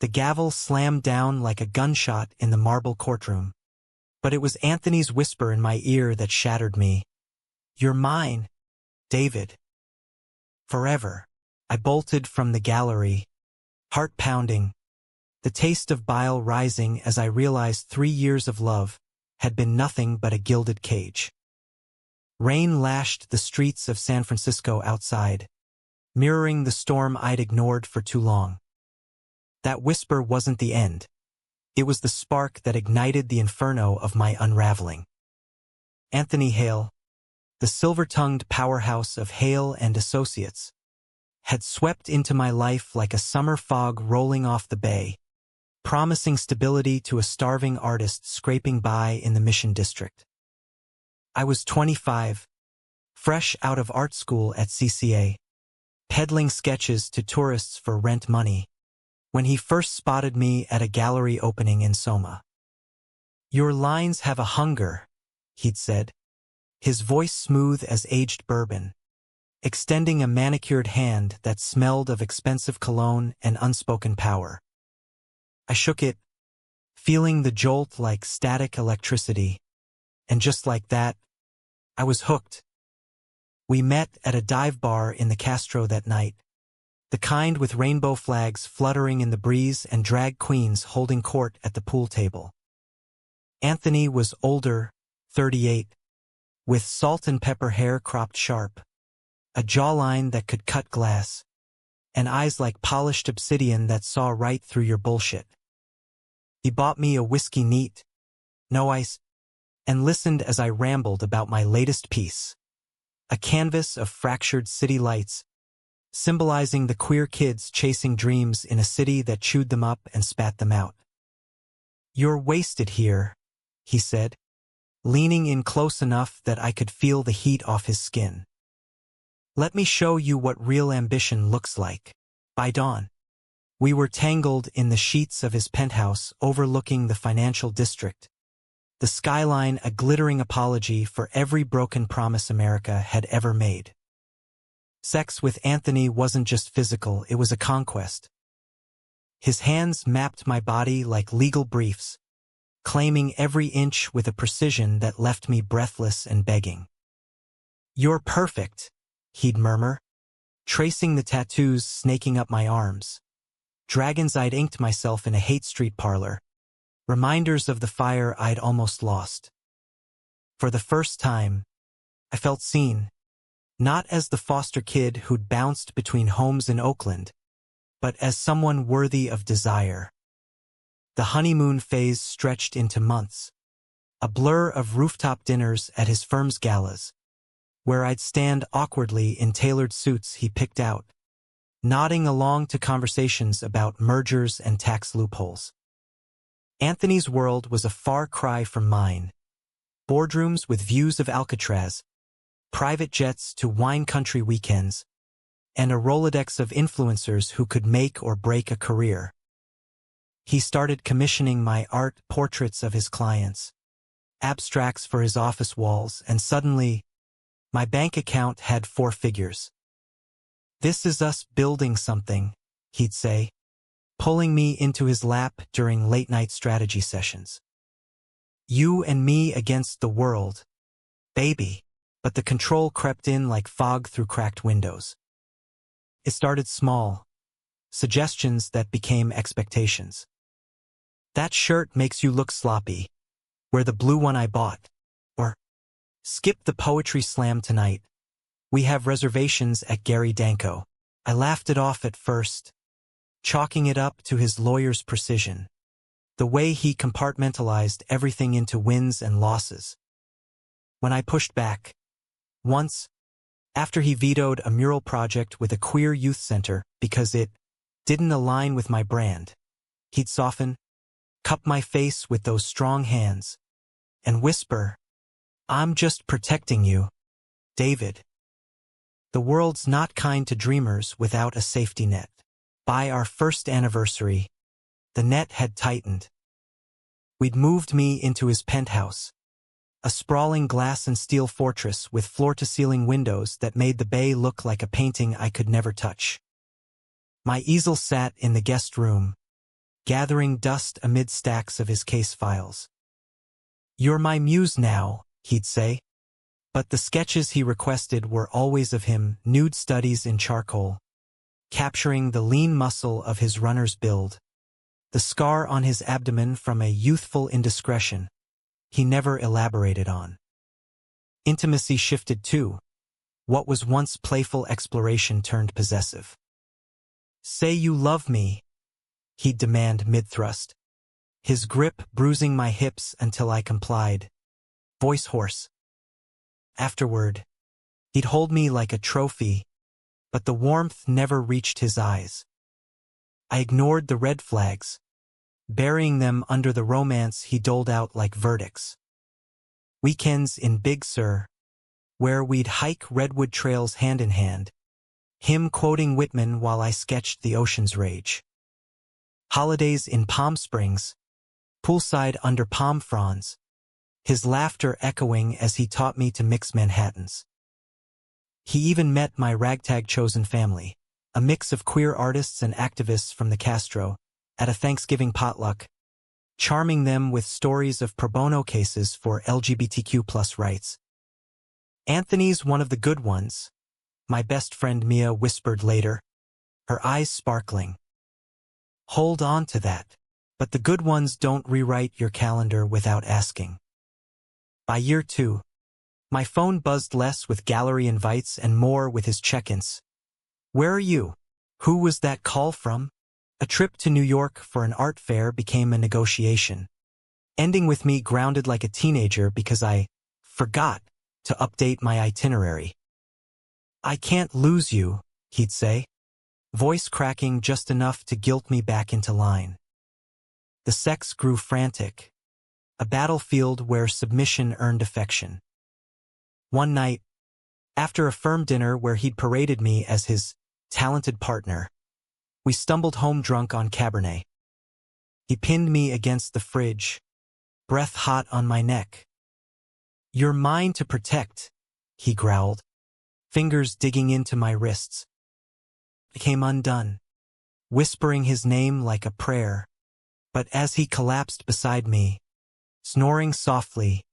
The gavel slammed down like a gunshot in the marble courtroom. But it was Anthony's whisper in my ear that shattered me. "You're mine, David. Forever." I bolted from the gallery, heart pounding, the taste of bile rising as I realized 3 years of love had been nothing but a gilded cage. Rain lashed the streets of San Francisco outside, mirroring the storm I'd ignored for too long. That whisper wasn't the end. It was the spark that ignited the inferno of my unraveling. Anthony Hale, the silver-tongued powerhouse of Hale and Associates, had swept into my life like a summer fog rolling off the bay, promising stability to a starving artist scraping by in the Mission District. I was 25, fresh out of art school at CCA, peddling sketches to tourists for rent money, when he first spotted me at a gallery opening in Soma. "Your lines have a hunger," he'd said, his voice smooth as aged bourbon, extending a manicured hand that smelled of expensive cologne and unspoken power. I shook it, feeling the jolt like static electricity, and just like that, I was hooked. We met at a dive bar in the Castro that night, the kind with rainbow flags fluttering in the breeze and drag queens holding court at the pool table. Anthony was older, 38, with salt and pepper hair cropped sharp, a jawline that could cut glass, and eyes like polished obsidian that saw right through your bullshit. He bought me a whiskey neat, no ice, and listened as I rambled about my latest piece, a canvas of fractured city lights, symbolizing the queer kids chasing dreams in a city that chewed them up and spat them out. "You're wasted here," he said, leaning in close enough that I could feel the heat off his skin. "Let me show you what real ambition looks like." By dawn, we were tangled in the sheets of his penthouse overlooking the financial district, the skyline a glittering apology for every broken promise America had ever made. Sex with Anthony wasn't just physical, it was a conquest. His hands mapped my body like legal briefs, claiming every inch with a precision that left me breathless and begging. "You're perfect," he'd murmur, tracing the tattoos snaking up my arms. Dragons I'd inked myself in a Hate Street parlor, reminders of the fire I'd almost lost. For the first time, I felt seen, not as the foster kid who'd bounced between homes in Oakland, but as someone worthy of desire. The honeymoon phase stretched into months, a blur of rooftop dinners at his firm's galas, where I'd stand awkwardly in tailored suits he picked out, nodding along to conversations about mergers and tax loopholes. Anthony's world was a far cry from mine. Boardrooms with views of Alcatraz, private jets to wine country weekends, and a Rolodex of influencers who could make or break a career. He started commissioning my art portraits of his clients, abstracts for his office walls, and suddenly, my bank account had 4 figures. "This is us building something," he'd say, pulling me into his lap during late-night strategy sessions. "You and me against the world, baby." But the control crept in like fog through cracked windows. It started small, suggestions that became expectations. "That shirt makes you look sloppy. Wear the blue one I bought." Or, "Skip the poetry slam tonight. We have reservations at Gary Danko." I laughed it off at first, chalking it up to his lawyer's precision, the way he compartmentalized everything into wins and losses. When I pushed back, once, after he vetoed a mural project with a queer youth center because it didn't align with my brand, he'd soften, cup my face with those strong hands, and whisper, "I'm just protecting you, David." The world's not kind to dreamers without a safety net. By our first anniversary, the net had tightened. We'd moved me into his penthouse, a sprawling glass and steel fortress with floor-to-ceiling windows that made the bay look like a painting I could never touch. My easel sat in the guest room, gathering dust amid stacks of his case files. "You're my muse now," he'd say. But the sketches he requested were always of him, nude studies in charcoal, capturing the lean muscle of his runner's build, the scar on his abdomen from a youthful indiscretion he never elaborated on. Intimacy shifted too. What was once playful exploration turned possessive. "Say you love me," he'd demand mid-thrust, his grip bruising my hips until I complied, voice hoarse. Afterward, he'd hold me like a trophy, but the warmth never reached his eyes. I ignored the red flags, burying them under the romance he doled out like verdicts. Weekends in Big Sur, where we'd hike redwood trails hand in hand, him quoting Whitman while I sketched the ocean's rage. Holidays in Palm Springs, poolside under palm fronds, his laughter echoing as he taught me to mix Manhattans. He even met my ragtag chosen family, a mix of queer artists and activists from the Castro, at a Thanksgiving potluck, charming them with stories of pro bono cases for LGBTQ+ rights. "Anthony's one of the good ones," my best friend Mia whispered later, her eyes sparkling. "Hold on to that. But the good ones don't rewrite your calendar without asking." By year 2, my phone buzzed less with gallery invites and more with his check-ins. "Where are you? Who was that call from?" A trip to New York for an art fair became a negotiation, ending with me grounded like a teenager because I forgot to update my itinerary. "I can't lose you," he'd say, voice cracking just enough to guilt me back into line. The sex grew frantic, a battlefield where submission earned affection. One night, after a firm dinner where he'd paraded me as his talented partner, we stumbled home drunk on Cabernet. He pinned me against the fridge, breath hot on my neck. "You're mine to protect," he growled, fingers digging into my wrists. I came undone, whispering his name like a prayer. But as he collapsed beside me, snoring softly,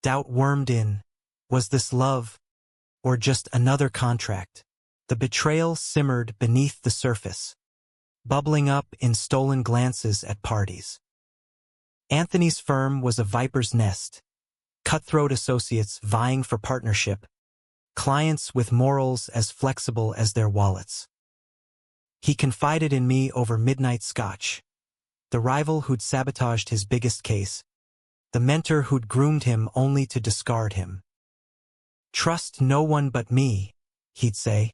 doubt wormed in. Was this love, or just another contract? The betrayal simmered beneath the surface, bubbling up in stolen glances at parties. Anthony's firm was a viper's nest, cutthroat associates vying for partnership, clients with morals as flexible as their wallets. He confided in me over midnight scotch, the rival who'd sabotaged his biggest case, the mentor who'd groomed him only to discard him. "Trust no one but me," he'd say,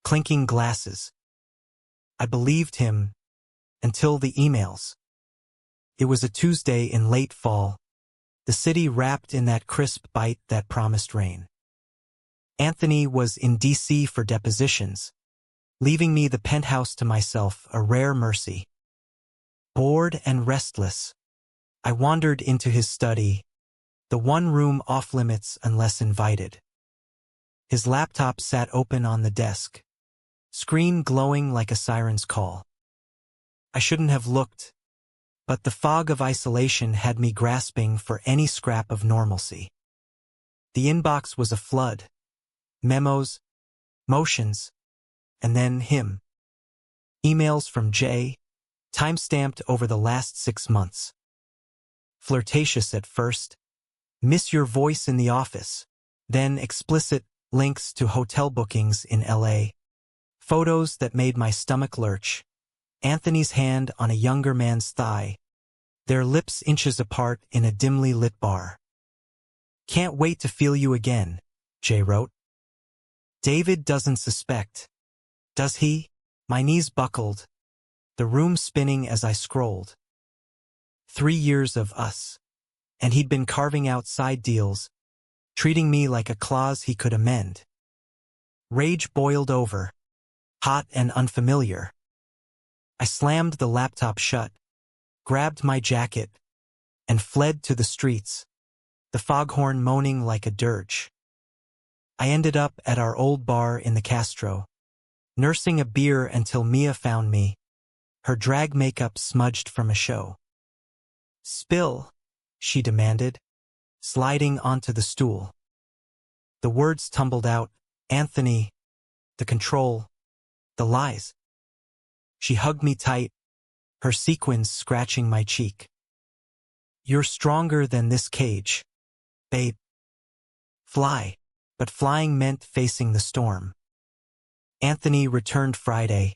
clinking glasses. I believed him until the emails. It was a Tuesday in late fall, the city wrapped in that crisp bite that promised rain. Anthony was in D.C. for depositions, leaving me the penthouse to myself, a rare mercy. Bored and restless, I wandered into his study, the one room off-limits unless invited. His laptop sat open on the desk, screen glowing like a siren's call. I shouldn't have looked, but the fog of isolation had me grasping for any scrap of normalcy. The inbox was a flood. Memos, motions, and then him. Emails from Jay, time-stamped over the last 6 months. Flirtatious at first, "Miss your voice in the office," then explicit links to hotel bookings in LA. Photos that made my stomach lurch. Anthony's hand on a younger man's thigh, their lips inches apart in a dimly lit bar. "Can't wait to feel you again," Jay wrote. David doesn't suspect. Does he? My knees buckled, the room spinning as I scrolled. 3 years of us, and he'd been carving out side deals, treating me like a clause he could amend. Rage boiled over, hot and unfamiliar. I slammed the laptop shut, grabbed my jacket, and fled to the streets, the foghorn moaning like a dirge. I ended up at our old bar in the Castro, nursing a beer until Mia found me, her drag makeup smudged from a show. "Spill," she demanded, sliding onto the stool. The words tumbled out, "Anthony, the control, the lies." She hugged me tight, her sequins scratching my cheek. "You're stronger than this cage, babe. Fly." But flying meant facing the storm. Anthony returned Friday,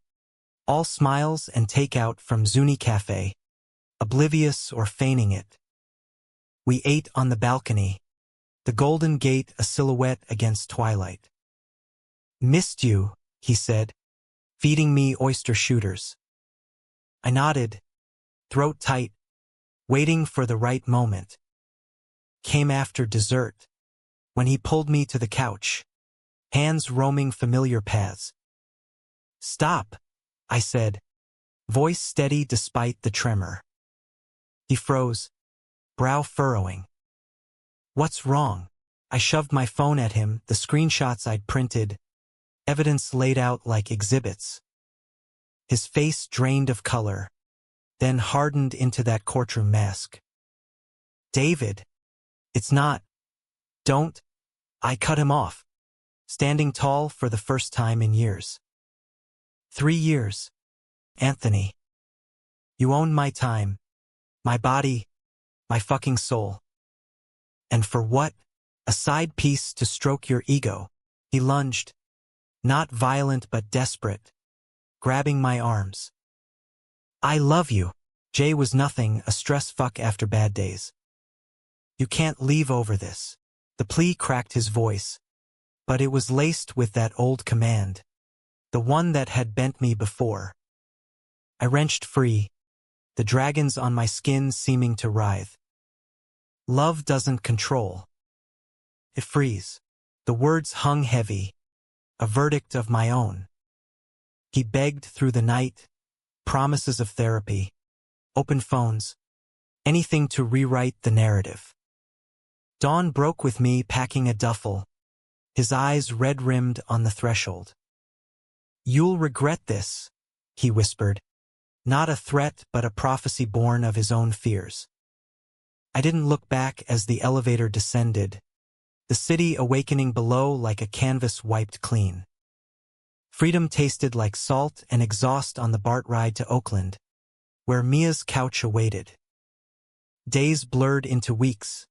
all smiles and takeout from Zuni Cafe, oblivious or feigning it. We ate on the balcony, the Golden Gate a silhouette against twilight. "Missed you," he said, feeding me oyster shooters. I nodded, throat tight, waiting for the right moment. Came after dessert, when he pulled me to the couch, hands roaming familiar paths. "Stop," I said, voice steady despite the tremor. He froze, brow furrowing. "What's wrong?" I shoved my phone at him, the screenshots I'd printed, evidence laid out like exhibits. His face drained of color, then hardened into that courtroom mask. "David, it's not. Don't." I cut him off, standing tall for the first time in years. 3 years, Anthony. You own my time, my body, my fucking soul. And for what? A side piece to stroke your ego. He lunged, not violent but desperate, grabbing my arms. "I love you." Jay was nothing, a stress fuck after bad days. "You can't leave over this." The plea cracked his voice, but it was laced with that old command, the one that had bent me before. I wrenched free, the dragons on my skin seeming to writhe. "Love doesn't control. It frees." The words hung heavy, a verdict of my own. He begged through the night, promises of therapy, open phones, anything to rewrite the narrative. Dawn broke with me packing a duffel, his eyes red-rimmed on the threshold. "You'll regret this," he whispered, not a threat but a prophecy born of his own fears. I didn't look back as the elevator descended, the city awakening below like a canvas wiped clean. Freedom tasted like salt and exhaust on the BART ride to Oakland, where Mia's couch awaited. Days blurred into weeks,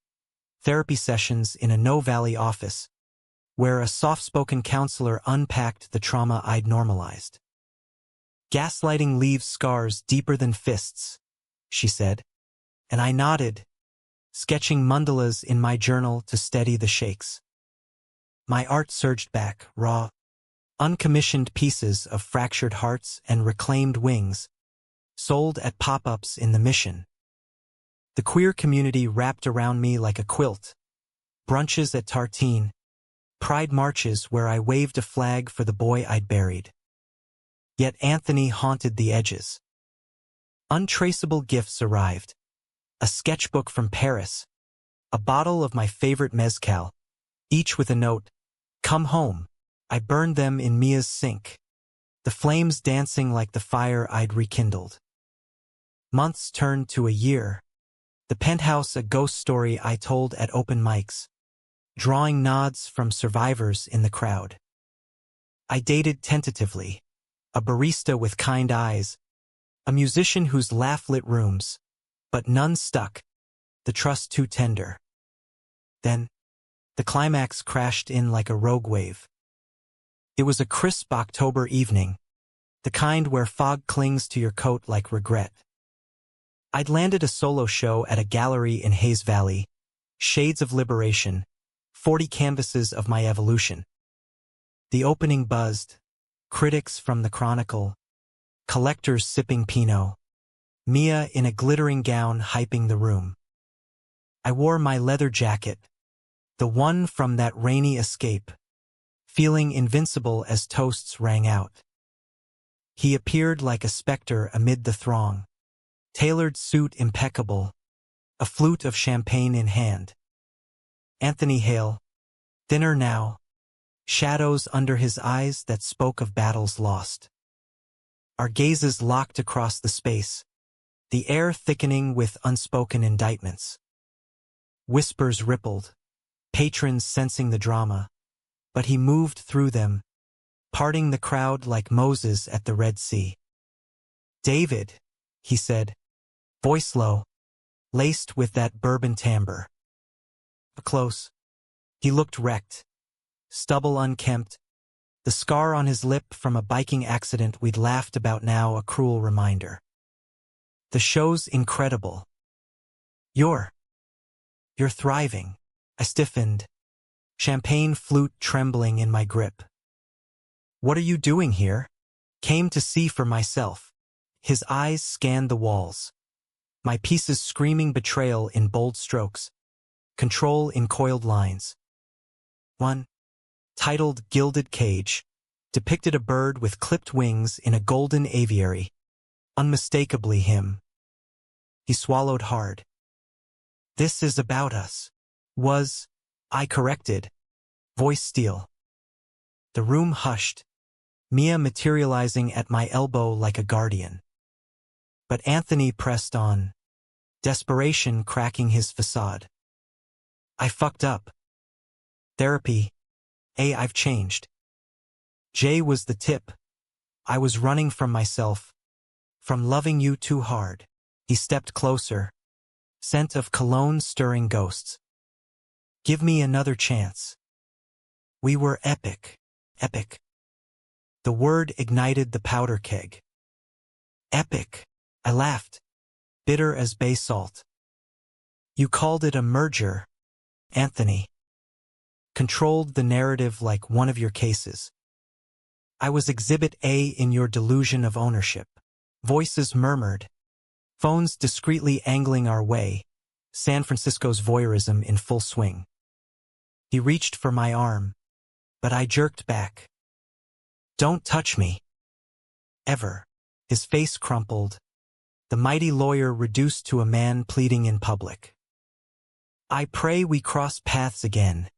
therapy sessions in a No Valley office, where a soft-spoken counselor unpacked the trauma I'd normalized. "Gaslighting leaves scars deeper than fists," she said, and I nodded, sketching mandalas in my journal to steady the shakes. My art surged back, raw, uncommissioned pieces of fractured hearts and reclaimed wings, sold at pop-ups in the Mission. The queer community wrapped around me like a quilt, brunches at Tartine, pride marches where I waved a flag for the boy I'd buried. Yet Anthony haunted the edges. Untraceable gifts arrived. A sketchbook from Paris, a bottle of my favorite mezcal, each with a note, "Come home." I burned them in Mia's sink, the flames dancing like the fire I'd rekindled. Months turned to a year. The penthouse a ghost story I told at open mics, drawing nods from survivors in the crowd. I dated tentatively, a barista with kind eyes, a musician whose laugh lit rooms, but none stuck, the trust too tender. Then, the climax crashed in like a rogue wave. It was a crisp October evening, the kind where fog clings to your coat like regret. I'd landed a solo show at a gallery in Hayes Valley, Shades of Liberation, 40 canvases of my evolution. The opening buzzed, critics from the Chronicle, collectors sipping Pinot, Mia in a glittering gown hyping the room. I wore my leather jacket, the one from that rainy escape, feeling invincible as toasts rang out. He appeared like a specter amid the throng, tailored suit impeccable, a flute of champagne in hand. Anthony Hale, thinner now, shadows under his eyes that spoke of battles lost. our gazes locked across the space, the air thickening with unspoken indictments. Whispers rippled, patrons sensing the drama, but he moved through them, parting the crowd like Moses at the Red Sea. "David," he said, voice low, laced with that bourbon timbre. Close, he looked wrecked, stubble unkempt, the scar on his lip from a biking accident we'd laughed about now a cruel reminder. "The show's incredible. You're thriving." I stiffened, champagne flute trembling in my grip. "What are you doing here?" "Came to see for myself." His eyes scanned the walls, my pieces screaming betrayal in bold strokes, control in coiled lines. One, titled Gilded Cage, depicted a bird with clipped wings in a golden aviary, unmistakably him. He swallowed hard. "This is about us." "Was," I corrected, voice steel. The room hushed, Mia materializing at my elbow like a guardian. But Anthony pressed on, desperation cracking his facade. "I fucked up. Therapy. I've changed." J was the tip. I was running from myself, from loving you too hard. He stepped closer, scent of cologne stirring ghosts. "Give me another chance." We were epic. Epic. The word ignited the powder keg. "Epic," I laughed, bitter as bay salt. "You called it a merger, Anthony. Controlled the narrative like one of your cases. I was Exhibit A in your delusion of ownership." Voices murmured, phones discreetly angling our way, San Francisco's voyeurism in full swing. He reached for my arm, but I jerked back. "Don't touch me. Ever." His face crumpled, the mighty lawyer reduced to a man pleading in public. "I pray we cross paths again,"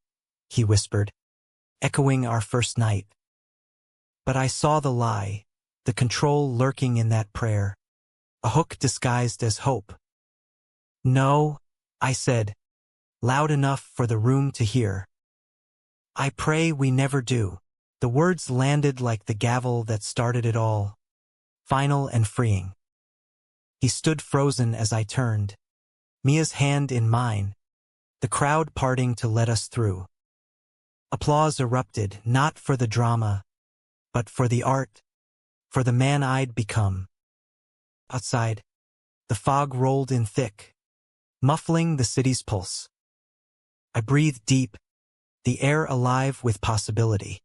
he whispered, echoing our first night. But I saw the lie, the control lurking in that prayer, a hook disguised as hope. "No," I said, loud enough for the room to hear. "I pray we never do." The words landed like the gavel that started it all, final and freeing. He stood frozen as I turned, Mia's hand in mine, the crowd parting to let us through. Applause erupted, not for the drama, but for the art, for the man I'd become. Outside, the fog rolled in thick, muffling the city's pulse. I breathed deep, the air alive with possibility.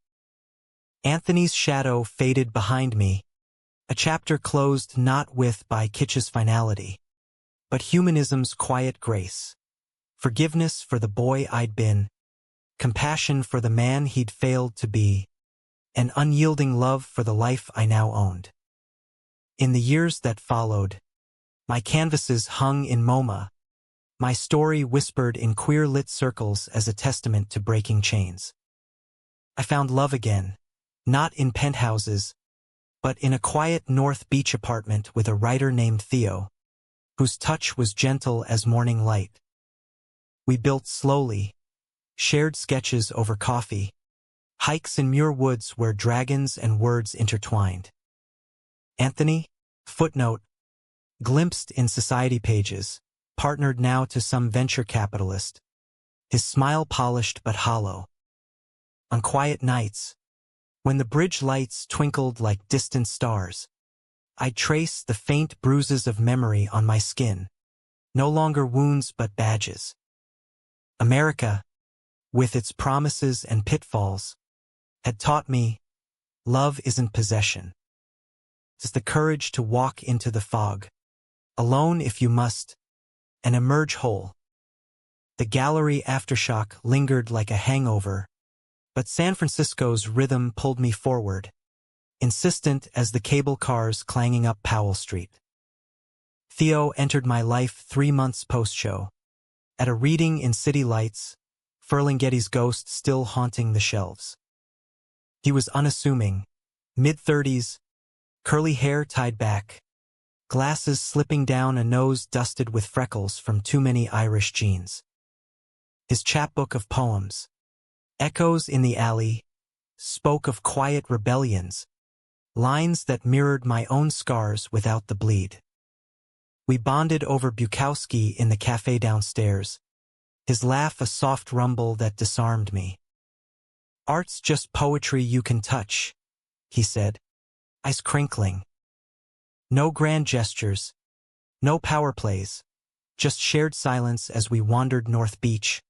Anthony's shadow faded behind me, a chapter closed not with by kitsch's finality, but humanism's quiet grace. Forgiveness for the boy I'd been, compassion for the man he'd failed to be, an unyielding love for the life I now owned. In the years that followed, my canvases hung in MoMA, my story whispered in queer-lit circles as a testament to breaking chains. I found love again, not in penthouses, but in a quiet North Beach apartment with a writer named Theo, whose touch was gentle as morning light. We built slowly, shared sketches over coffee, hikes in Muir Woods where dragons and words intertwined. Anthony, footnote, glimpsed in society pages, partnered now to some venture capitalist, his smile polished but hollow. On quiet nights, when the bridge lights twinkled like distant stars, I'd trace the faint bruises of memory on my skin, no longer wounds but badges. America, with its promises and pitfalls, had taught me love isn't possession. It's the courage to walk into the fog, alone if you must, and emerge whole. The gallery aftershock lingered like a hangover, but San Francisco's rhythm pulled me forward, insistent as the cable cars clanging up Powell Street. Theo entered my life 3 months post-show, at a reading in City Lights, Ferlinghetti's ghost still haunting the shelves. He was unassuming, mid-30s, curly hair tied back, glasses slipping down a nose dusted with freckles from too many Irish genes. His chapbook of poems, Echoes in the Alley, spoke of quiet rebellions, lines that mirrored my own scars without the bleed. We bonded over Bukowski in the cafe downstairs, his laugh a soft rumble that disarmed me. "Art's just poetry you can touch," he said, eyes crinkling. No grand gestures, no power plays, just shared silence as we wandered North Beach,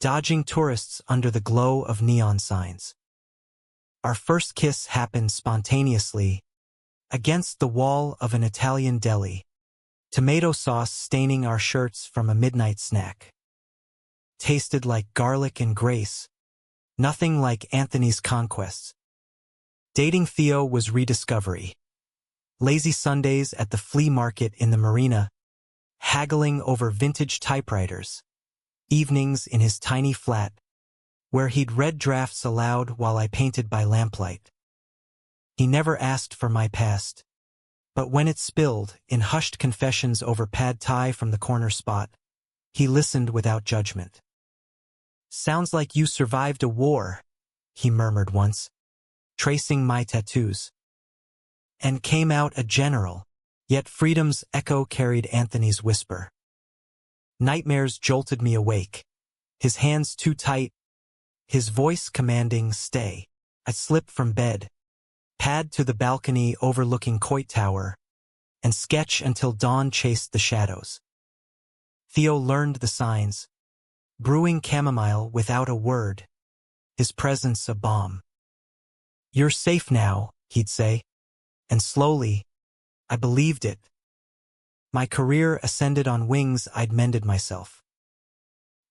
dodging tourists under the glow of neon signs. Our first kiss happened spontaneously, against the wall of an Italian deli, tomato sauce staining our shirts from a midnight snack. Tasted like garlic and grace, nothing like Anthony's conquests. Dating Theo was rediscovery. Lazy Sundays at the flea market in the marina, haggling over vintage typewriters. Evenings in his tiny flat, where he'd read drafts aloud while I painted by lamplight. He never asked for my past, but when it spilled in hushed confessions over pad thai from the corner spot, he listened without judgment. "Sounds like you survived a war," he murmured once, tracing my tattoos. "And came out a general," yet freedom's echo carried Anthony's whisper. Nightmares jolted me awake, his hands too tight, his voice commanding stay. I slipped from bed, pad to the balcony overlooking Coit Tower, and sketch until dawn chased the shadows. Theo learned the signs, brewing chamomile without a word, his presence a balm. "You're safe now," he'd say, and slowly, I believed it. My career ascended on wings I'd mended myself.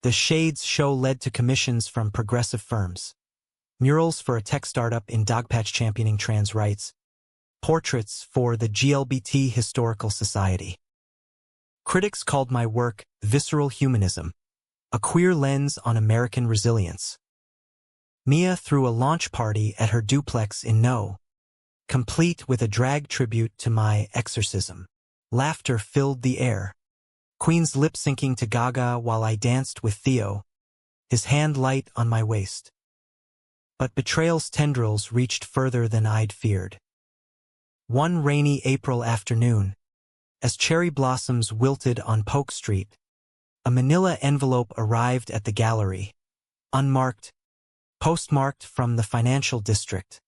The Shades show led to commissions from progressive firms, murals for a tech startup in Dogpatch championing trans rights, portraits for the LGBT Historical Society. Critics called my work visceral humanism, a queer lens on American resilience. Mia threw a launch party at her duplex in No, complete with a drag tribute to my exorcism. Laughter filled the air. Queen's lip-syncing to Gaga while I danced with Theo, his hand light on my waist. But betrayal's tendrils reached further than I'd feared. One rainy April afternoon, as cherry blossoms wilted on Polk Street, a manila envelope arrived at the gallery, unmarked, postmarked from the financial district.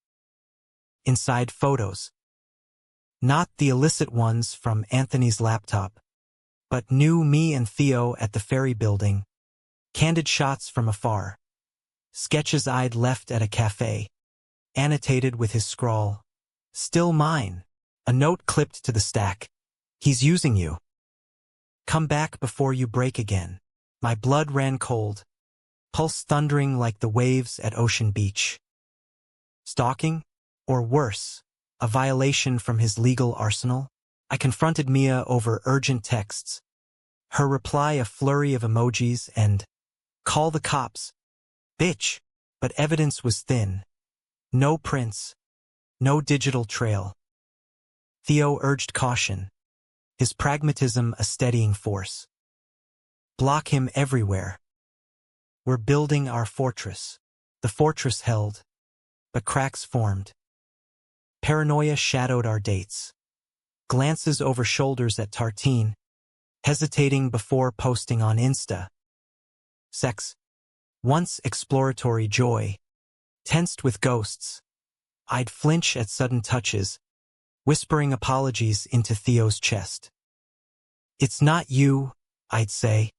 Inside photos. Not the illicit ones from Anthony's laptop, but new me and Theo at the ferry building, candid shots from afar, sketches I'd left at a cafe, annotated with his scrawl, "Still mine," a note clipped to the stack, "He's using you. Come back before you break again." My blood ran cold, pulse thundering like the waves at Ocean Beach. Stalking? Or worse, a violation from his legal arsenal? I confronted Mia over urgent texts. Her reply a flurry of emojis and, "Call the cops. Bitch." But evidence was thin. No prints. No digital trail. Theo urged caution, his pragmatism a steadying force. Block him everywhere. We're building our fortress. The fortress held, but cracks formed. Paranoia shadowed our dates. Glances over shoulders at Tartine, hesitating before posting on Insta. Sex, once exploratory joy, tensed with ghosts. I'd flinch at sudden touches, whispering apologies into Theo's chest. "It's not you," I'd say,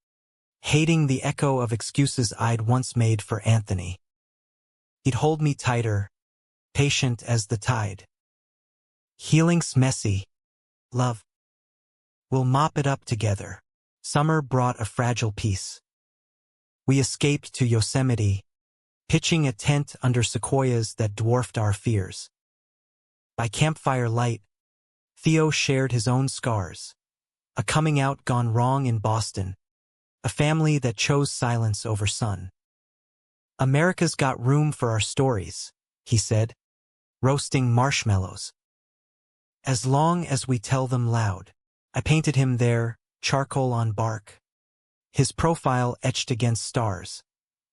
hating the echo of excuses I'd once made for Anthony. He'd hold me tighter, patient as the tide. "Healing's messy, love. We'll mop it up together." Summer brought a fragile peace. We escaped to Yosemite, pitching a tent under sequoias that dwarfed our fears. By campfire light, Theo shared his own scars. A coming out gone wrong in Boston. A family that chose silence over sun. "America's got room for our stories," he said, roasting marshmallows. As long as we tell them loud. I painted him there, charcoal on bark. His profile etched against stars.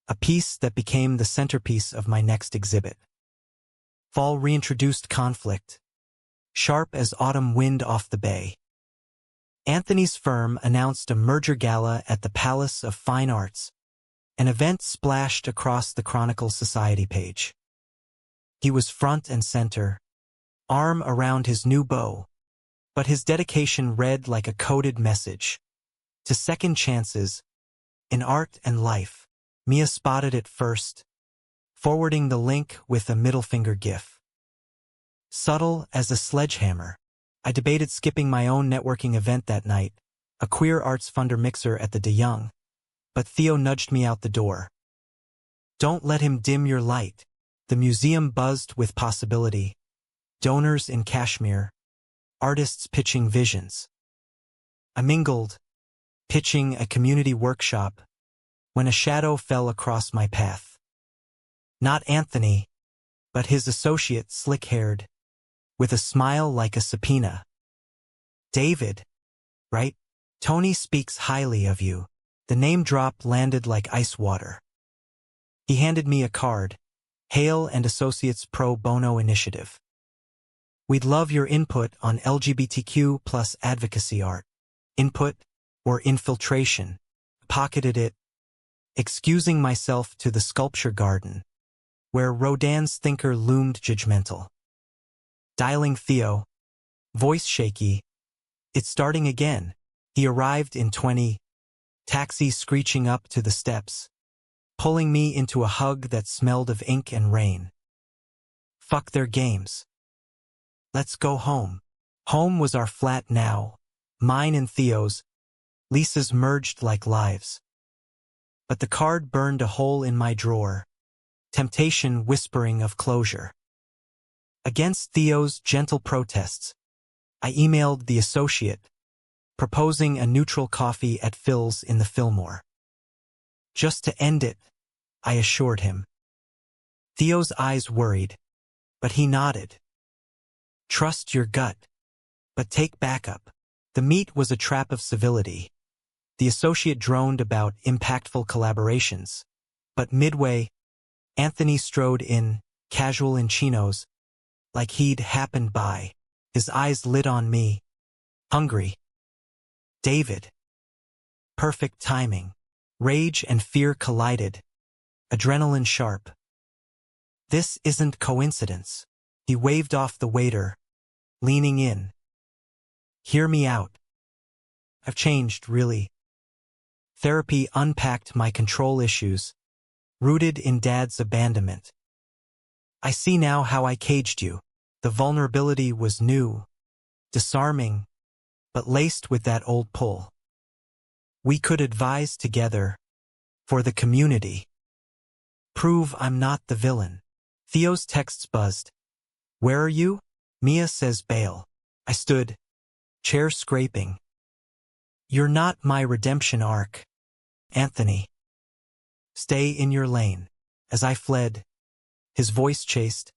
A piece that became the centerpiece of my next exhibit. Fall reintroduced conflict. Sharp as autumn wind off the bay. Anthony's firm announced a merger gala at the Palace of Fine Arts. An event splashed across the Chronicle Society page. He was front and center, arm around his new beau, but his dedication read like a coded message. To second chances, in art and life. Mia spotted it first, forwarding the link with a middle finger gif. Subtle as a sledgehammer, I debated skipping my own networking event that night, a queer arts funder mixer at the De Young, but Theo nudged me out the door. Don't let him dim your light. The museum buzzed with possibility. Donors in Kashmir, artists pitching visions. I mingled, pitching a community workshop, when a shadow fell across my path. Not Anthony, but his associate, slick-haired, with a smile like a subpoena. David, right? Tony speaks highly of you. The name drop landed like ice water. He handed me a card, Hale and Associates Pro Bono Initiative. We'd love your input on LGBTQ plus advocacy art. Input or infiltration. Pocketed it, excusing myself to the sculpture garden, where Rodin's thinker loomed judgmental. Dialing Theo, voice shaky. It's starting again. He arrived in 20, taxi screeching up to the steps, pulling me into a hug that smelled of ink and rain. Fuck their games. Let's go home. Home was our flat now, mine and Theo's. Lisa's merged like lives. But the card burned a hole in my drawer, temptation whispering of closure. Against Theo's gentle protests, I emailed the associate, proposing a neutral coffee at Phil's in the Fillmore. Just to end it, I assured him. Theo's eyes worried, but he nodded. Trust your gut, but take backup. The meet was a trap of civility. The associate droned about impactful collaborations, but midway, Anthony strode in, casual in chinos, like he'd happened by. His eyes lit on me. Hungry. David. Perfect timing. Rage and fear collided. Adrenaline sharp. This isn't coincidence. He waved off the waiter, leaning in. Hear me out. I've changed, really. Therapy unpacked my control issues, rooted in Dad's abandonment. I see now how I caged you. The vulnerability was new, disarming, but laced with that old pull. We could advise together, for the community. Prove I'm not the villain. Theo's texts buzzed. Where are you? Mia says bail. I stood, chair scraping. You're not my redemption arc, Anthony. Stay in your lane. As I fled, his voice chased.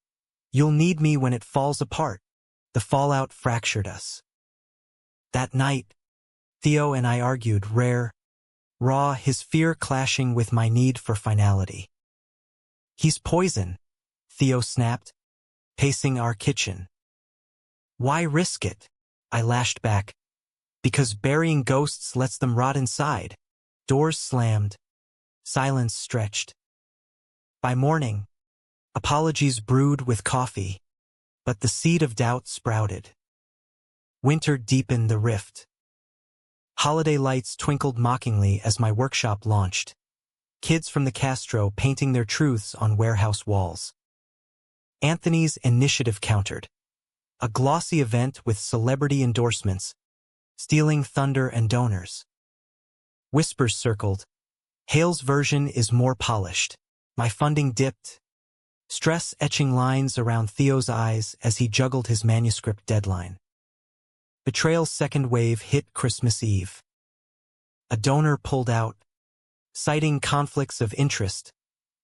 You'll need me when it falls apart. The fallout fractured us. That night, Theo and I argued, raw, his fear clashing with my need for finality. He's poison, Theo snapped, pacing our kitchen. Why risk it? I lashed back. Because burying ghosts lets them rot inside. Doors slammed. Silence stretched. By morning, apologies brewed with coffee, but the seed of doubt sprouted. Winter deepened the rift. Holiday lights twinkled mockingly as my workshop launched. Kids from the Castro painting their truths on warehouse walls. Anthony's initiative countered. A glossy event with celebrity endorsements, stealing thunder and donors. Whispers circled. Hale's version is more polished. My funding dipped. Stress etching lines around Theo's eyes as he juggled his manuscript deadline. Betrayal's second wave hit Christmas Eve. A donor pulled out, citing conflicts of interest.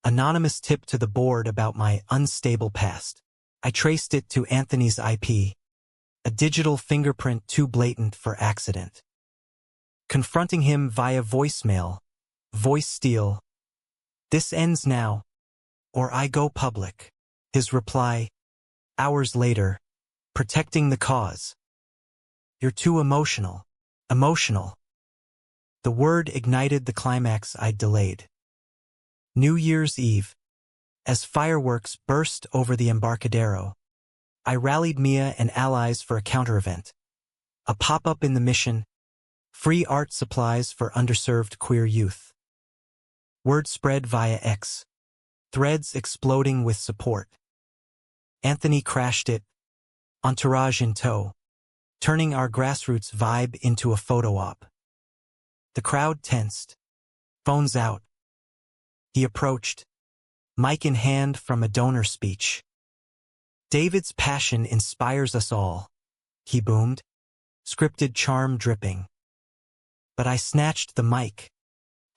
Anonymous tip to the board about my unstable past. I traced it to Anthony's IP. a digital fingerprint too blatant for accident. Confronting him via voicemail, voice steal, "This ends now, or I go public." His reply, hours later, protecting the cause. "You're too emotional." Emotional. The word ignited the climax I'd delayed. New Year's Eve. As fireworks burst over the Embarcadero, I rallied Mia and allies for a counter-event. A pop-up in the Mission, free art supplies for underserved queer youth. Word spread via X, threads exploding with support. Anthony crashed it, entourage in tow, turning our grassroots vibe into a photo op. The crowd tensed, phones out. He approached, mic in hand from a donor speech. "David's passion inspires us all," he boomed, scripted charm dripping. But I snatched the mic,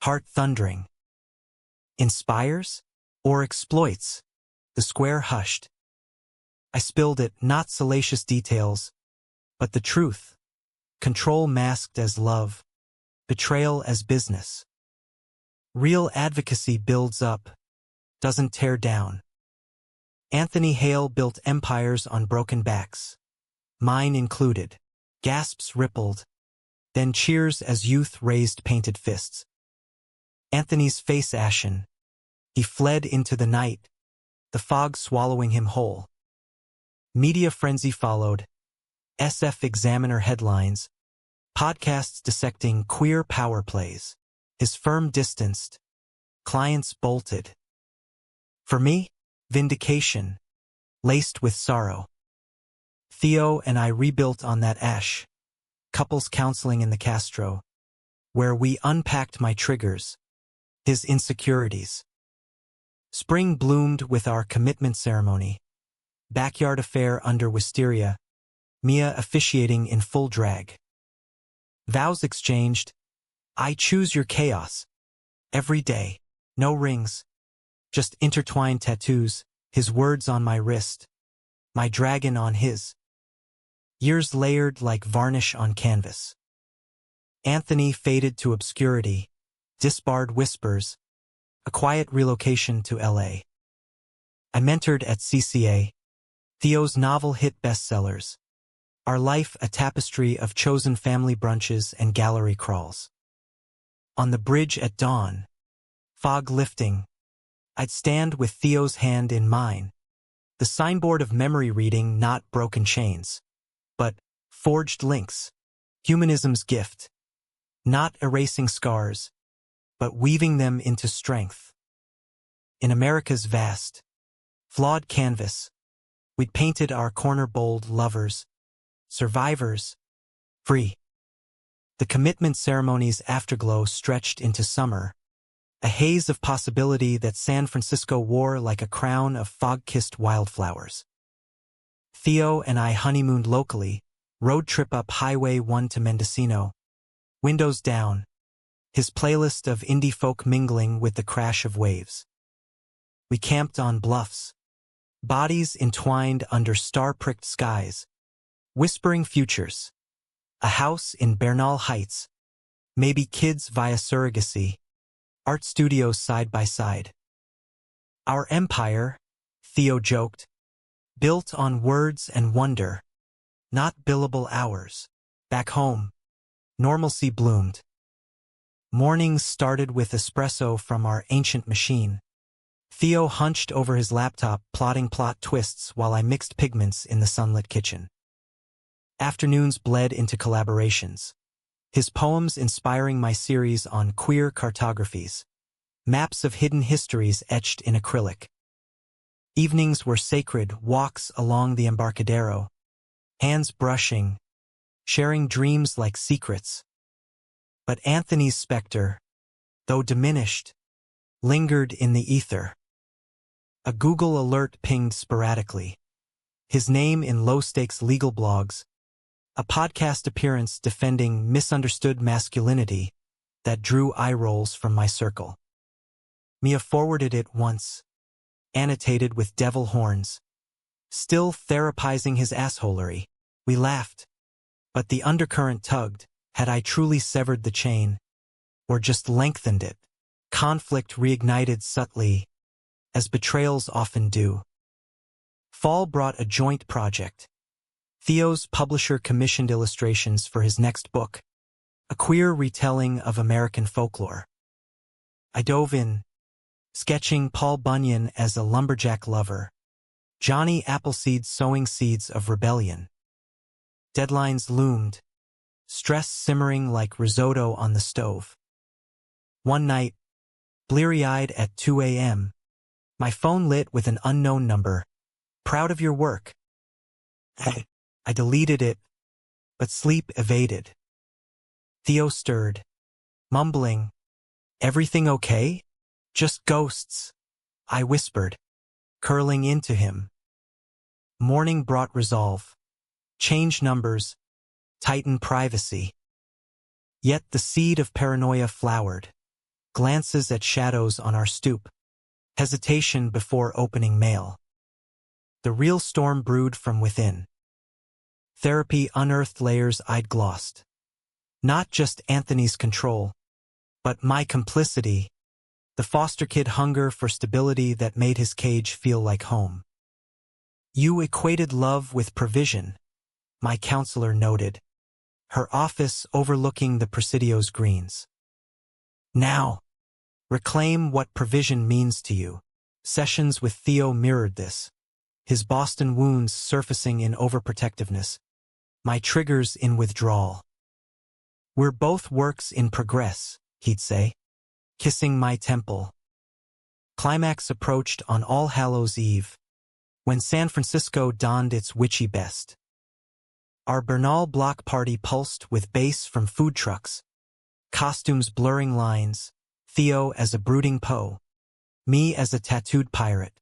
heart thundering. "Inspires? Or exploits?" The square hushed. I spilled it, not salacious details, but the truth. Control masked as love, betrayal as business. Real advocacy builds up, doesn't tear down. Anthony Hale built empires on broken backs, mine included. Gasps rippled, then cheers as youth raised painted fists. Anthony's face ashen. He fled into the night, the fog swallowing him whole. Media frenzy followed, SF Examiner headlines, podcasts dissecting queer power plays. His firm distanced, clients bolted. For me, vindication, laced with sorrow. Theo and I rebuilt on that ash, couples counseling in the Castro, where we unpacked my triggers, his insecurities. Spring bloomed with our commitment ceremony, backyard affair under wisteria, Mia officiating in full drag. Vows exchanged, "I choose your chaos." Every day, no rings, just intertwined tattoos, his words on my wrist, my dragon on his. Years layered like varnish on canvas. Anthony faded to obscurity, disbarred whispers, a quiet relocation to LA. I mentored at CCA, Theo's novel hit bestsellers, our life a tapestry of chosen family brunches and gallery crawls. On the bridge at dawn, fog lifting, I'd stand with Theo's hand in mine, the signboard of memory reading not broken chains, but forged links, humanism's gift, not erasing scars, but weaving them into strength. In America's vast, flawed canvas, we'd painted our corner-bold lovers, survivors, free. The commitment ceremony's afterglow stretched into summer, a haze of possibility that San Francisco wore like a crown of fog-kissed wildflowers. Theo and I honeymooned locally, road trip up Highway 1 to Mendocino, windows down, his playlist of indie folk mingling with the crash of waves. We camped on bluffs, bodies entwined under star-pricked skies, whispering futures. A house in Bernal Heights, maybe kids via surrogacy, art studios side by side. Our empire, Theo joked, built on words and wonder, not billable hours. Back home, normalcy bloomed. Mornings started with espresso from our ancient machine. Theo hunched over his laptop plotting plot twists while I mixed pigments in the sunlit kitchen. Afternoons bled into collaborations, his poems inspiring my series on queer cartographies, maps of hidden histories etched in acrylic. Evenings were sacred walks along the Embarcadero, hands brushing, sharing dreams like secrets. But Anthony's specter, though diminished, lingered in the ether. A Google alert pinged sporadically, his name in low-stakes legal blogs, a podcast appearance defending misunderstood masculinity that drew eye rolls from my circle. Mia forwarded it once, annotated with devil horns, still therapizing his assholery. We laughed, but the undercurrent tugged. Had I truly severed the chain, or just lengthened it? Conflict reignited subtly, as betrayals often do. Fall brought a joint project. Theo's publisher commissioned illustrations for his next book, a queer retelling of American folklore. I dove in, sketching Paul Bunyan as a lumberjack lover, Johnny Appleseed sowing seeds of rebellion. Deadlines loomed, stress simmering like risotto on the stove. One night, bleary-eyed at 2 a.m., my phone lit with an unknown number. Proud of your work. I deleted it, but sleep evaded. Theo stirred, mumbling, "Everything okay?" "Just ghosts," I whispered, curling into him. Morning brought resolve. Change numbers, tighten privacy. Yet the seed of paranoia flowered. Glances at shadows on our stoop. Hesitation before opening mail. The real storm brewed from within. Therapy unearthed layers I'd glossed. Not just Anthony's control, but my complicity, the foster kid hunger for stability that made his cage feel like home. You equated love with provision, my counselor noted, her office overlooking the Presidio's greens. Now, reclaim what provision means to you. Sessions with Theo mirrored this, his Boston wounds surfacing in overprotectiveness, my triggers in withdrawal. We're both works in progress, he'd say, kissing my temple. Climax approached on All Hallows' Eve, when San Francisco donned its witchy best. Our Bernal block party pulsed with bass from food trucks, costumes blurring lines, Theo as a brooding Poe, me as a tattooed pirate.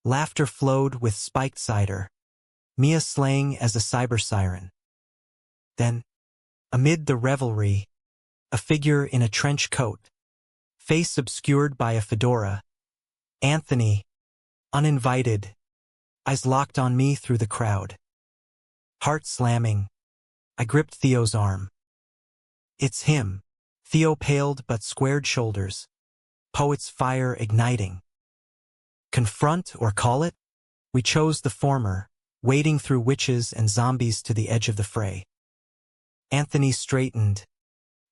Laughter flowed with spiked cider, Mia slaying as a cyber siren. Then, amid the revelry, a figure in a trench coat, face obscured by a fedora, Anthony, uninvited, eyes locked on me through the crowd. Heart slamming, I gripped Theo's arm. It's him. Theo paled but squared shoulders, poet's fire igniting. Confront or call it? We chose the former, wading through witches and zombies to the edge of the fray. Anthony straightened,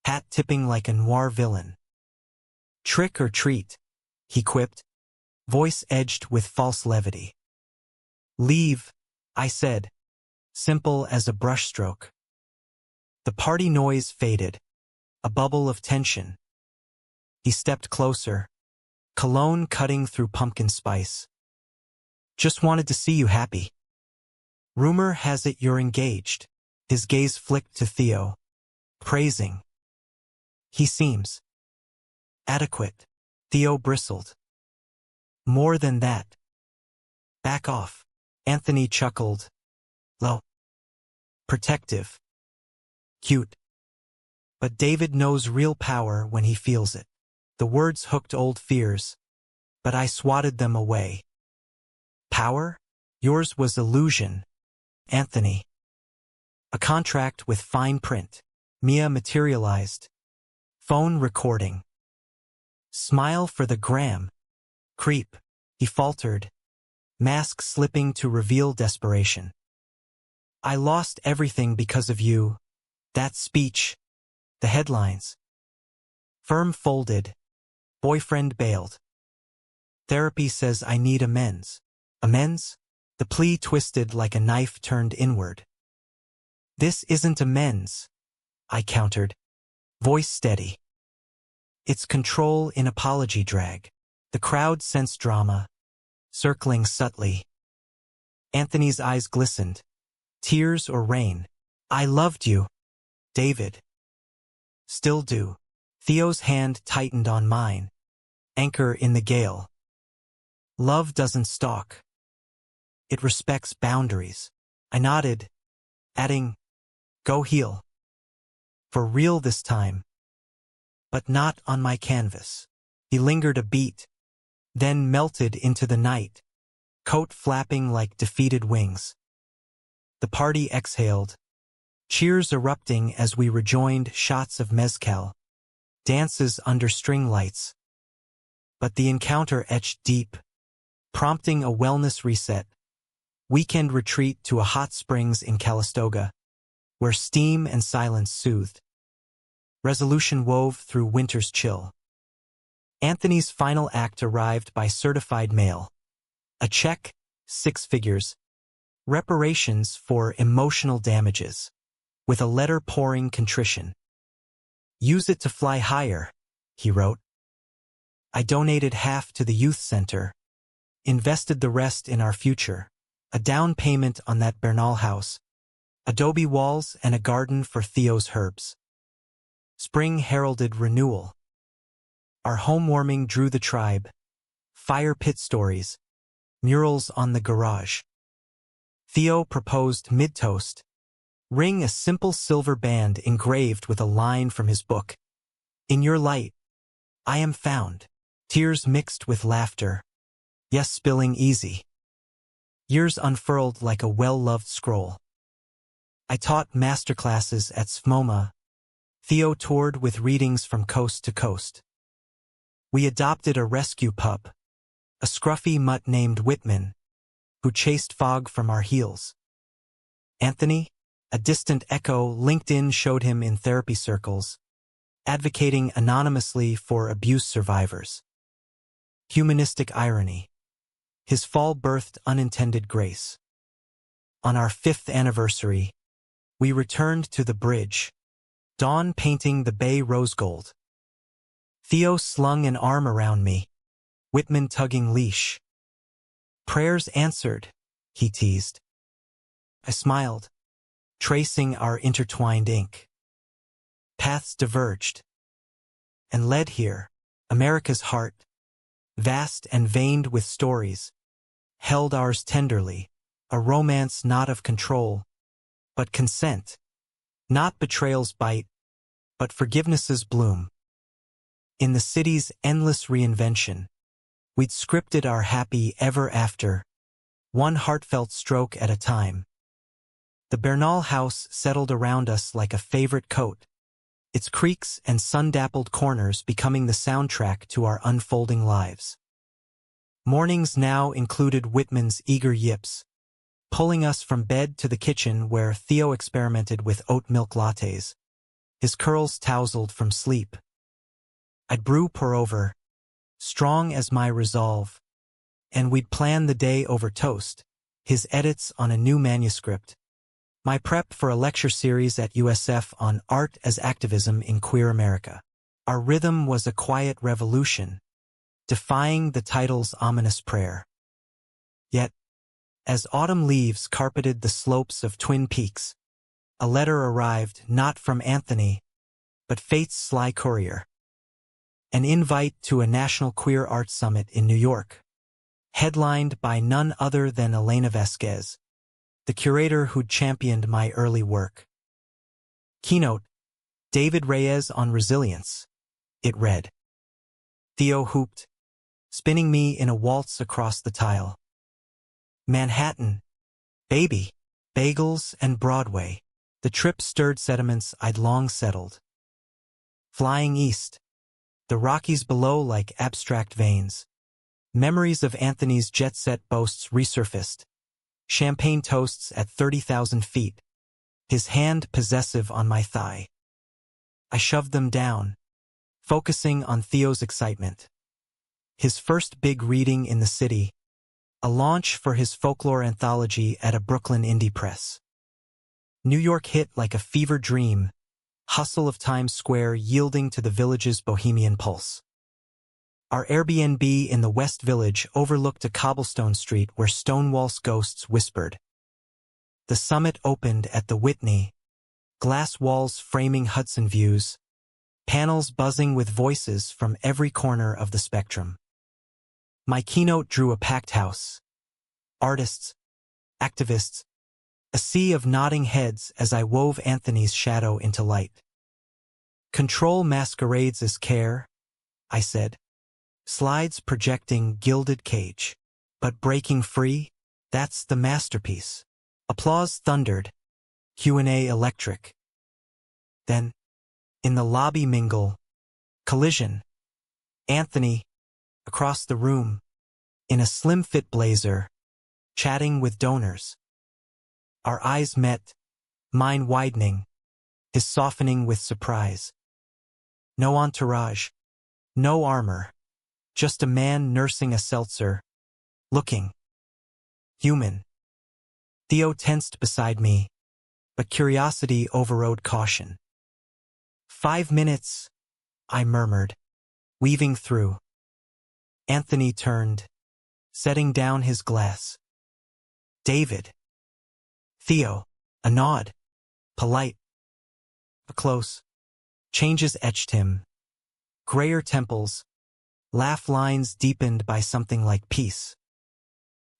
hat tipping like a noir villain. Trick or treat, he quipped, voice edged with false levity. Leave, I said, simple as a brushstroke. The party noise faded, a bubble of tension. He stepped closer, cologne cutting through pumpkin spice. Just wanted to see you happy. Rumor has it you're engaged. His gaze flicked to Theo, praising. He seems adequate. Theo bristled. More than that. Back off. Anthony chuckled. Low. Protective. Cute. But David knows real power when he feels it. The words hooked old fears, but I swatted them away. Power? Yours was illusion, Anthony. A contract with fine print. Mia materialized. Phone recording. Smile for the gram. Creep, he faltered, mask slipping to reveal desperation. I lost everything because of you. That speech. The headlines. Firm folded. Boyfriend bailed. Therapy says I need amends. Amends? The plea twisted like a knife turned inward. This isn't amends, I countered, voice steady. It's control in apology drag. The crowd sensed drama, circling subtly. Anthony's eyes glistened. Tears or rain. I loved you, David. Still do. Theo's hand tightened on mine. Anchor in the gale. Love doesn't stalk. It respects boundaries. I nodded, adding, go heal. For real this time. But not on my canvas. He lingered a beat, then melted into the night, coat flapping like defeated wings. The party exhaled, cheers erupting as we rejoined shots of mezcal, dances under string lights. But the encounter etched deep, prompting a wellness reset, weekend retreat to a hot springs in Calistoga, where steam and silence soothed. Resolution wove through winter's chill. Anthony's final act arrived by certified mail. A check, 6 figures, reparations for emotional damages, with a letter pouring contrition. Use it to fly higher, he wrote. I donated half to the youth center, invested the rest in our future, a down payment on that Bernal house, adobe walls and a garden for Theo's herbs. Spring heralded renewal. Our homewarming drew the tribe, fire pit stories, murals on the garage. Theo proposed mid-toast, ring a simple silver band engraved with a line from his book. In your light, I am found. Tears mixed with laughter. Yes, spilling easy. Years unfurled like a well-loved scroll. I taught masterclasses at SFMOMA. Theo toured with readings from coast to coast. We adopted a rescue pup, a scruffy mutt named Whitman, who chased fog from our heels. Anthony, a distant echo, LinkedIn showed him in therapy circles, advocating anonymously for abuse survivors. Humanistic irony. His fall birthed unintended grace. On our 5th anniversary, we returned to the bridge, dawn painting the bay rose gold. Theo slung an arm around me, Whitman tugging leash. Prayers answered, he teased. I smiled, tracing our intertwined ink. Paths diverged, and led here, America's heart, vast and veined with stories, held ours tenderly, a romance not of control, but consent, not betrayal's bite, but forgiveness's bloom. In the city's endless reinvention, we'd scripted our happy ever after, one heartfelt stroke at a time. The Bernal house settled around us like a favorite coat, its creaks and sun-dappled corners becoming the soundtrack to our unfolding lives. Mornings now included Whitman's eager yips, pulling us from bed to the kitchen where Theo experimented with oat milk lattes, his curls tousled from sleep. I'd brew pour-over, strong as my resolve, and we'd plan the day over toast, his edits on a new manuscript, my prep for a lecture series at USF on art as activism in queer America. Our rhythm was a quiet revolution, defying the title's ominous prayer. Yet, as autumn leaves carpeted the slopes of Twin Peaks, a letter arrived not from Anthony, but fate's sly courier. An invite to a National Queer Arts Summit in New York, headlined by none other than Elena Vasquez, the curator who'd championed my early work. Keynote, David Reyes on Resilience, it read. Theo hooped, spinning me in a waltz across the tile. Manhattan, baby, bagels and Broadway. The trip stirred sediments I'd long settled. Flying east, the Rockies below like abstract veins. Memories of Anthony's jet-set boasts resurfaced. Champagne toasts at 30,000 feet, his hand possessive on my thigh. I shoved them down, focusing on Theo's excitement. His first big reading in the city, a launch for his folklore anthology at a Brooklyn indie press. New York hit like a fever dream, hustle of Times Square yielding to the village's bohemian pulse. Our Airbnb in the West Village overlooked a cobblestone street where Stonewall's ghosts whispered. The summit opened at the Whitney, glass walls framing Hudson views, panels buzzing with voices from every corner of the spectrum. My keynote drew a packed house. Artists, activists, a sea of nodding heads as I wove Anthony's shadow into light. Control masquerades as care, I said. Slides projecting gilded cage. But breaking free, that's the masterpiece. Applause thundered, Q&A electric. Then, in the lobby mingle, collision. Anthony, across the room, in a slim-fit blazer, chatting with donors. Our eyes met, mine widening, his softening with surprise. No entourage, no armor, just a man nursing a seltzer, looking human. Theo tensed beside me, but curiosity overrode caution. 5 minutes, I murmured, weaving through. Anthony turned, setting down his glass. David. Theo, a nod, polite. A close. Changes etched him. Grayer temples, laugh lines deepened by something like peace.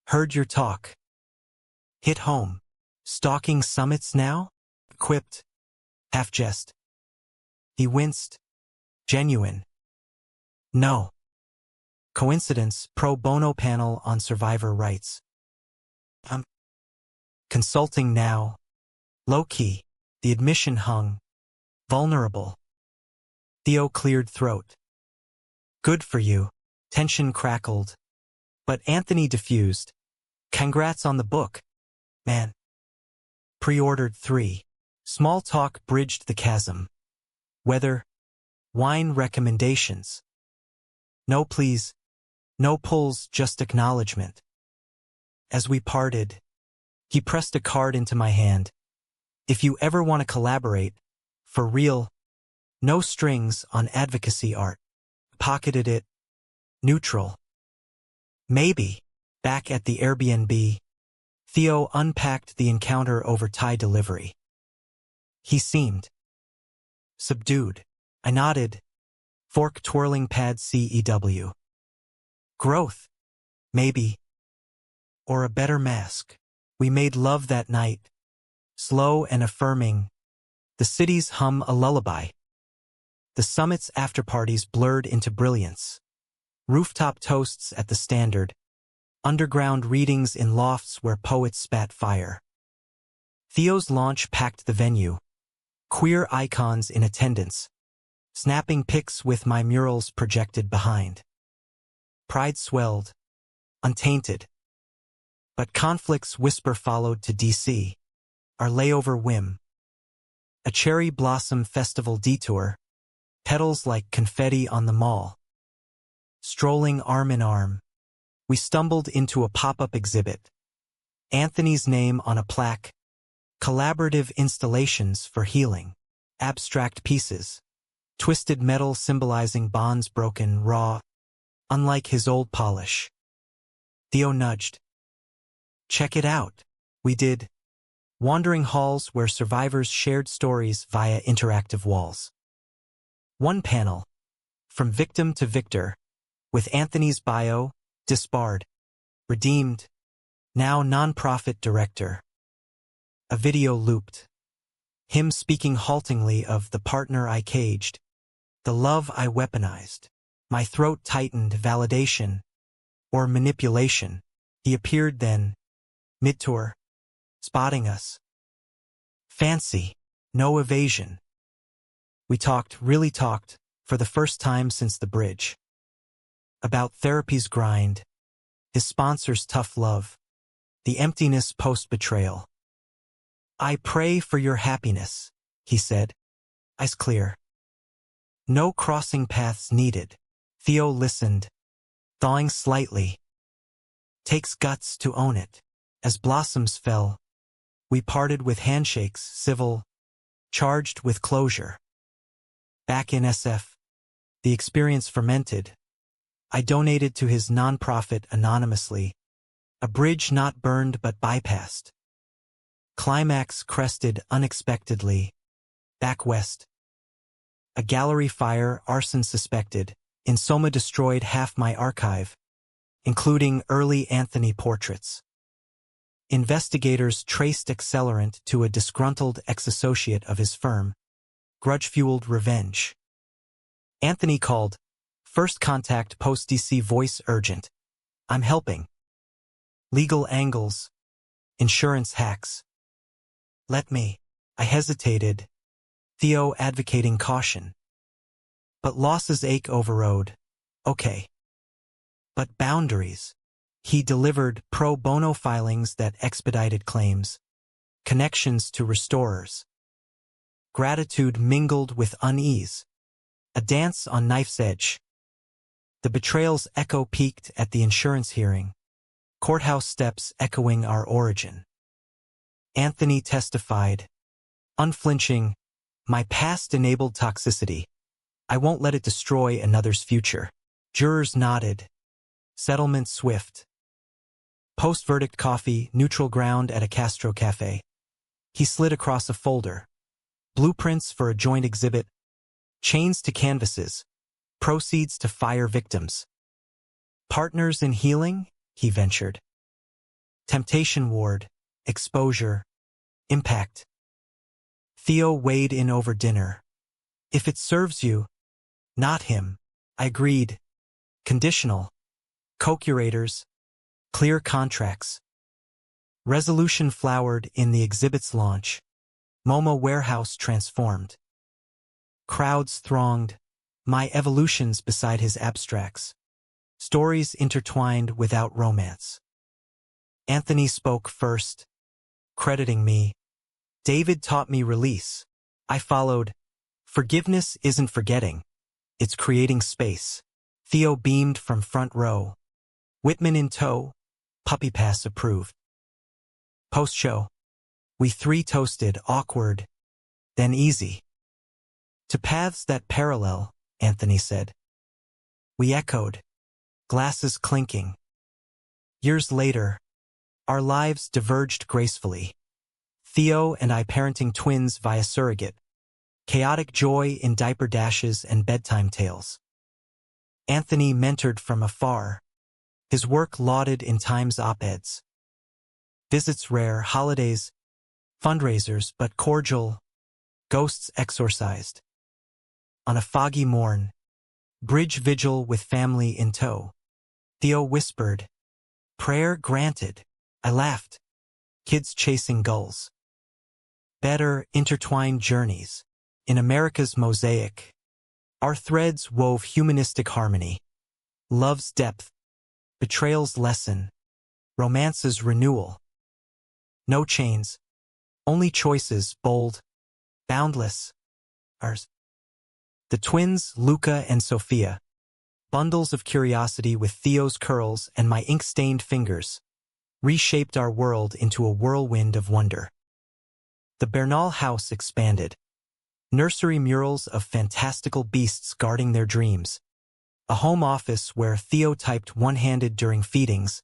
Heard your talk. Hit home. Stalking summits now? Quipped. Half jest. He winced. Genuine. No. Coincidence, pro bono panel on survivor rights. Consulting now. Low-key. The admission hung. Vulnerable. Theo cleared throat. Good for you. Tension crackled. But Anthony diffused. Congrats on the book, man. Pre-ordered 3. Small talk bridged the chasm. Weather. Wine recommendations. No please. No pulls, just acknowledgement. As we parted, he pressed a card into my hand. If you ever want to collaborate, for real, no strings on advocacy art. Pocketed it. Neutral. Maybe. Back at the Airbnb, Theo unpacked the encounter over Thai delivery. He seemed subdued. I nodded. Fork twirling pad CEW. Growth. Maybe. Or a better mask. We made love that night. Slow and affirming. The cities hum a lullaby. The summit's after-parties blurred into brilliance. Rooftop toasts at the Standard. Underground readings in lofts where poets spat fire. Theo's launch packed the venue. Queer icons in attendance. Snapping pics with my murals projected behind. Pride swelled. Untainted. But conflict's whisper followed to D.C. Our layover whim. A cherry blossom festival detour. Petals like confetti on the mall. Strolling arm in arm. We stumbled into a pop-up exhibit. Anthony's name on a plaque. Collaborative installations for healing. Abstract pieces. Twisted metal symbolizing bonds broken raw. Unlike his old polish. Theo nudged. Check it out. We did. Wandering halls where survivors shared stories via interactive walls. One panel. From victim to victor. With Anthony's bio. Disbarred. Redeemed. Now nonprofit director. A video looped. Him speaking haltingly of the partner I caged. The love I weaponized. My throat tightened. Validation. Or manipulation. He appeared then. Mid-tour. Spotting us. Fancy. No evasion. We talked, really talked, for the first time since the bridge. About therapy's grind, his sponsor's tough love, the emptiness post-betrayal. I pray for your happiness, he said, eyes clear. No crossing paths needed. Theo listened, thawing slightly. Takes guts to own it. As blossoms fell, we parted with handshakes, civil, charged with closure. Back in SF, the experience fermented. I donated to his nonprofit anonymously. A bridge not burned but bypassed. Climax crested unexpectedly. Back west. A gallery fire, arson suspected. In Soma destroyed half my archive, including early Anthony portraits. Investigators traced accelerant to a disgruntled ex-associate of his firm. Grudge-fueled revenge. Anthony called. First contact post-DC voice urgent. I'm helping. Legal angles. Insurance hacks. Let me. I hesitated, Theo advocating caution. But losses ache overrode. Okay. But boundaries. He delivered pro bono filings that expedited claims, connections to restorers. Gratitude mingled with unease. A dance on knife's edge. The betrayal's echo peaked at the insurance hearing, courthouse steps echoing our origin. Anthony testified, unflinching, my past enabled toxicity. I won't let it destroy another's future. Jurors nodded. Settlement swift. Post-verdict coffee, neutral ground at a Castro cafe. He slid across a folder. Blueprints for a joint exhibit. Chains to canvases. Proceeds to fire victims. Partners in healing, he ventured. Temptation ward. Exposure. Impact. Theo weighed in over dinner. If it serves you, not him. I agreed. Conditional. Co-curators. Clear contracts. Resolution flowered in the exhibit's launch. MoMA warehouse transformed. Crowds thronged. My evolutions beside his abstracts. Stories intertwined without romance. Anthony spoke first, crediting me. David taught me release. I followed. Forgiveness isn't forgetting. It's creating space. Theo beamed from front row. Whitman in tow. Puppy pass approved. Post-show. We three toasted, awkward, then easy. To paths that parallel, Anthony said. We echoed. Glasses clinking. Years later, our lives diverged gracefully. Theo and I parenting twins via surrogate. Chaotic joy in diaper dashes and bedtime tales. Anthony mentored from afar. His work lauded in Times op-eds. Visits rare, holidays, fundraisers but cordial, ghosts exorcised. On a foggy morn, bridge vigil with family in tow. Theo whispered, prayer granted. I laughed. Kids chasing gulls. Better intertwined journeys. In America's mosaic, our threads wove humanistic harmony. Love's depth. Betrayal's lesson. Romance's renewal. No chains. Only choices, bold, boundless. Ours. The twins, Luca and Sophia. Bundles of curiosity with Theo's curls and my ink-stained fingers. Reshaped our world into a whirlwind of wonder. The Bernal house expanded. Nursery murals of fantastical beasts guarding their dreams. A home office where Theo typed one-handed during feedings,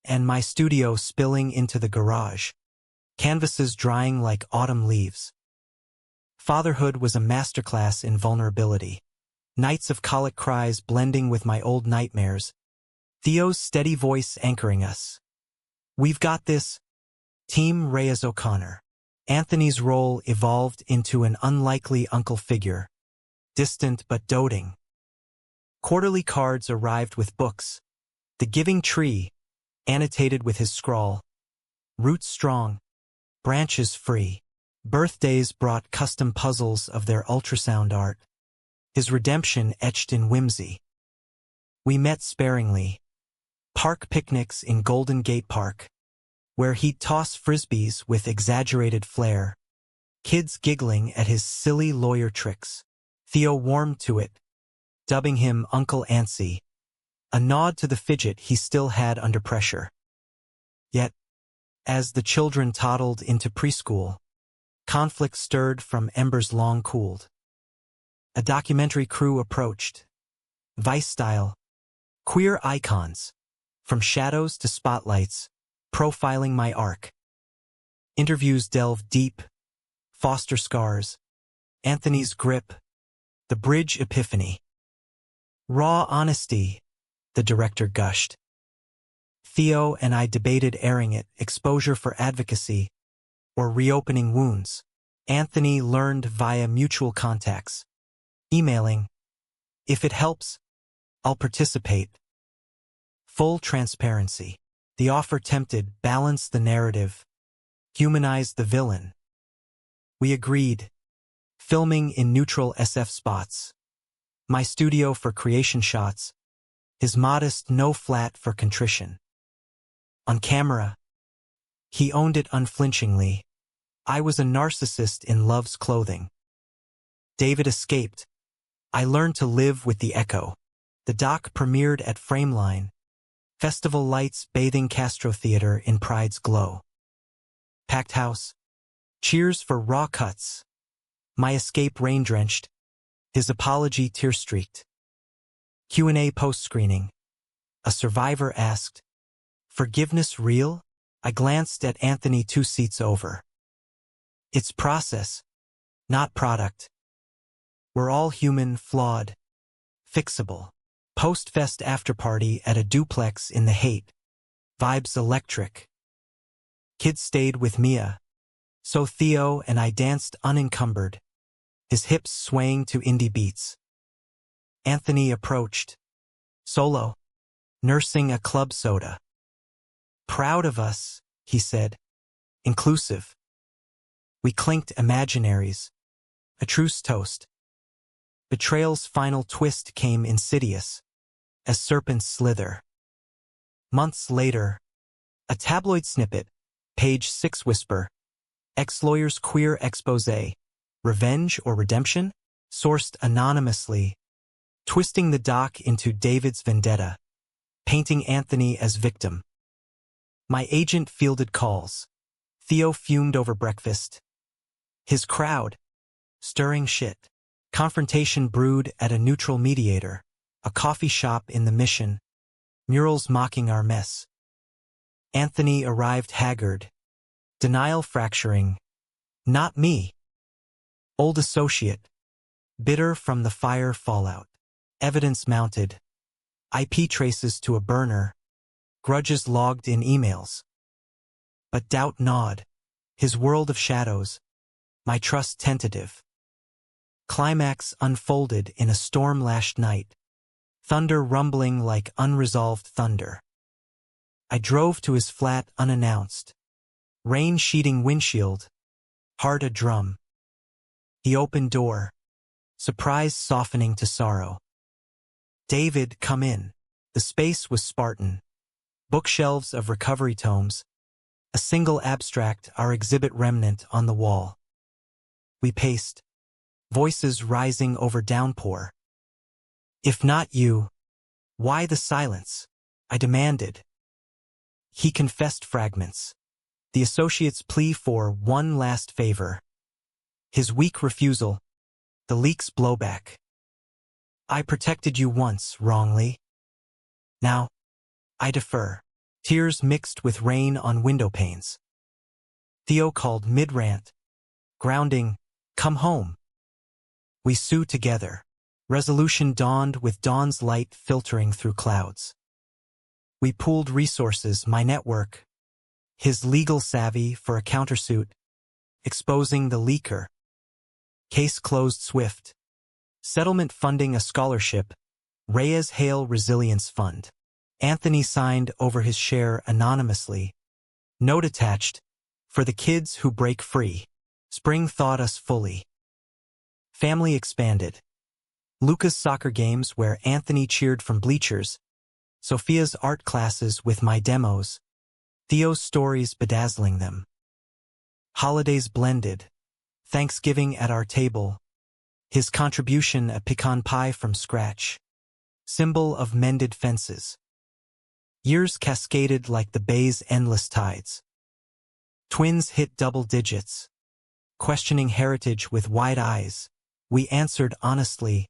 and my studio spilling into the garage. Canvases drying like autumn leaves. Fatherhood was a masterclass in vulnerability. Nights of colic cries blending with my old nightmares. Theo's steady voice anchoring us. We've got this. Team Reyes O'Connor. Anthony's role evolved into an unlikely uncle figure. Distant but doting. Quarterly cards arrived with books. The Giving Tree, annotated with his scrawl. Roots strong. Branches free. Birthdays brought custom puzzles of their ultrasound art. His redemption etched in whimsy. We met sparingly. Park picnics in Golden Gate Park, where he'd toss frisbees with exaggerated flair. Kids giggling at his silly lawyer tricks. Theo warmed to it, dubbing him Uncle Antsy, a nod to the fidget he still had under pressure. Yet, as the children toddled into preschool, conflict stirred from embers long cooled. A documentary crew approached. Vice-style. Queer icons. From shadows to spotlights. Profiling my arc. Interviews delve deep. Foster scars. Anthony's grip. The bridge epiphany. Raw honesty, the director gushed. Theo and I debated airing it, exposure for advocacy, or reopening wounds. Anthony learned via mutual contacts. Emailing. If it helps, I'll participate. Full transparency. The offer tempted, balance the narrative, humanize the villain. We agreed, filming in neutral SF spots. My studio for creation shots, his modest no flat for contrition. On camera, he owned it unflinchingly. I was a narcissist in love's clothing. David escaped. I learned to live with the echo. The doc premiered at Frameline. Festival lights bathing Castro Theater in pride's glow. Packed house. Cheers for raw cuts. My escape rain-drenched. His apology tear-streaked. Q&A post-screening. A survivor asked, "Forgiveness real?" I glanced at Anthony 2 seats over. It's process, not product. We're all human, flawed, fixable. Post-fest afterparty at a duplex in the Haight. Vibes electric. Kids stayed with Mia. So Theo and I danced unencumbered, his hips swaying to indie beats. Anthony approached. Solo. Nursing a club soda. "Proud of us," he said. "Inclusive." We clinked imaginaries. A truce toast. Betrayal's final twist came insidious, as serpents slither. Months later, a tabloid snippet, page 6 whisper, ex-lawyer's queer expose, revenge or redemption? Sourced anonymously, twisting the doc into David's vendetta, painting Anthony as victim. My agent fielded calls. Theo fumed over breakfast. His crowd, stirring shit. Confrontation brewed at a neutral mediator, a coffee shop in the Mission, murals mocking our mess. Anthony arrived haggard, denial fracturing. "Not me." Old associate, bitter from the fire fallout. Evidence mounted. IP traces to a burner, grudges logged in emails. But doubt gnawed, his world of shadows, my trust tentative. Climax unfolded in a storm-lashed night, thunder rumbling like unresolved thunder. I drove to his flat unannounced, rain sheeting windshield, heart a drum. He opened door, surprise softening to sorrow. "David, come in." The space was Spartan. Bookshelves of recovery tomes, a single abstract, our exhibit remnant on the wall. We paced, voices rising over downpour. "If not you, why the silence?" I demanded. He confessed fragments. The associate's plea for one last favor. His weak refusal. The leak's blowback. "I protected you once, wrongly. Now, I defer." Tears mixed with rain on window panes. Theo called mid-rant, grounding, "Come home." We sue together. Resolution dawned with dawn's light filtering through clouds. We pooled resources, my network, his legal savvy for a countersuit, exposing the leaker. Case closed swift. Settlement funding a scholarship, Reyes Hale Resilience Fund. Anthony signed over his share anonymously. Note attached, "For the kids who break free." Spring thawed us fully. Family expanded. Luca's soccer games where Anthony cheered from bleachers. Sophia's art classes with my demos. Theo's stories bedazzling them. Holidays blended. Thanksgiving at our table. His contribution a pecan pie from scratch. Symbol of mended fences. Years cascaded like the bay's endless tides. Twins hit double digits. Questioning heritage with wide eyes, we answered honestly,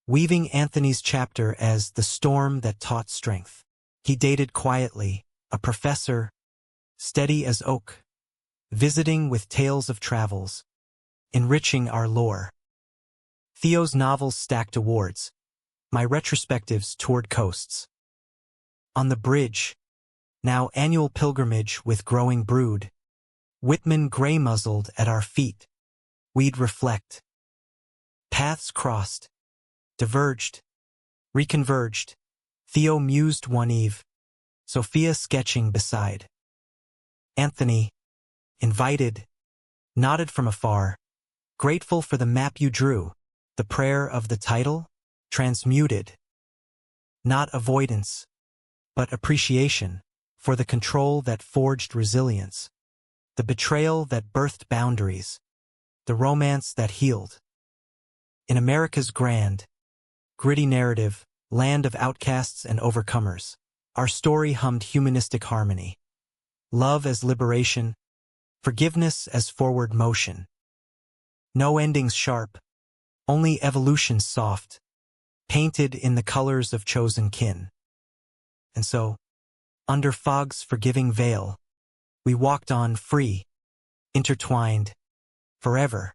weaving Anthony's chapter as the storm that taught strength. He dated quietly, a professor, steady as oak, visiting with tales of travels, enriching our lore. Theo's novels stacked awards, my retrospectives toured coasts. On the bridge, now annual pilgrimage with growing brood, Whitman gray-muzzled at our feet, we'd reflect. Paths crossed, diverged, reconverged. Theo mused one eve, Sophia sketching beside. Anthony, invited, nodded from afar, grateful for the map you drew, the prayer of the title, transmuted. Not avoidance, but appreciation, for the control that forged resilience, the betrayal that birthed boundaries, the romance that healed. In America's grand, gritty narrative, land of outcasts and overcomers, our story hummed humanistic harmony. Love as liberation, forgiveness as forward motion. No endings sharp, only evolution soft, painted in the colors of chosen kin. And so, under fog's forgiving veil, we walked on free, intertwined, forever.